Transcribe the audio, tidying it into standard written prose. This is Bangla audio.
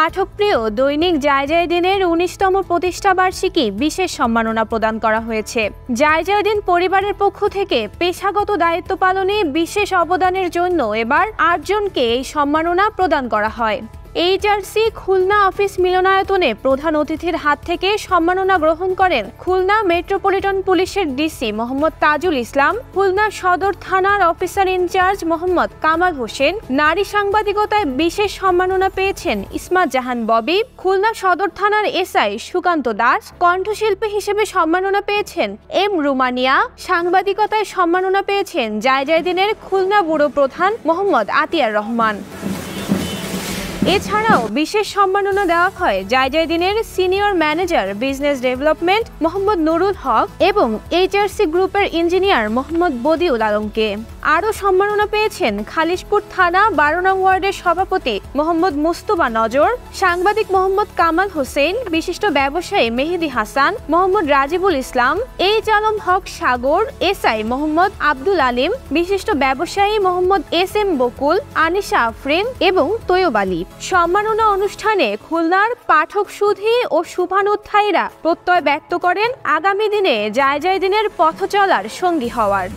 পাঠকপ্রিয় দৈনিক জায়জায়দিনের ১৯তম প্রতিষ্ঠাবার্ষিকী বিশেষ সম্মাননা প্রদান করা হয়েছে। জায়জায়দিন পরিবারের পক্ষ থেকে পেশাগত দায়িত্ব পালনে বিশেষ অবদানের জন্য এবার ৮ জনকে এই সম্মাননা প্রদান করা হয়। এইচআরসি খুলনা অফিস মিলনায়তনে প্রধান অতিথির হাত থেকে সম্মাননা গ্রহণ করেন খুলনা মেট্রোপলিটন পুলিশের ডিসি মোহাম্মদ তাজুল ইসলাম, খুলনা সদর থানার অফিসার ইনচার্জ মোহাম্মদ কামাল হোসেন। নারী সাংবাদিকতায় বিশেষ সম্মাননা পেয়েছেন ইসমাত জাহান ববি, খুলনা সদর থানার এসআই সুকান্ত দাস। কণ্ঠশিল্পী হিসেবে সম্মাননা পেয়েছেন এম রুমানিয়া। সাংবাদিকতায় সম্মাননা পেয়েছেন জায়জায়দিনের খুলনা ব্যুরো প্রধান মোহাম্মদ আতিয়ার রহমান। এছাড়াও বিশেষ সম্মাননা দেওয়া হয় জায়জায়দিনের senior manager business development Mohammad Nurul Haque এবং এইচআরসি গ্রুপের ইঞ্জিনিয়ার মোহাম্মদ বদিউল আলমকে। আরও সম্মাননা পেয়েছেন খালিশপুর থানা ১২ নং ওয়ার্ডের সভাপতি মোহাম্মদ মুস্তফা নজর, সাংবাদিক মোহাম্মদ কামাল হোসেন, বিশিষ্ট ব্যবসায়ী মেহেদি হাসান, মোহাম্মদ রাজিবুল ইসলাম, এইচ আলম হক সাগর, এসআই মোহাম্মদ আব্দুল আলিম, বিশিষ্ট ব্যবসায়ী মোহাম্মদ এস এম বকুল, আনিশা আফরিন এবং তৈয়ব আলী। সম্মাননা অনুষ্ঠানে খুলনার পাঠক সুধী ও শুভানুধ্যায়ীরা প্রত্যয় ব্যক্ত করেন আগামী দিনে জায়জায়দিনের পথ চলার সঙ্গী হওয়ার।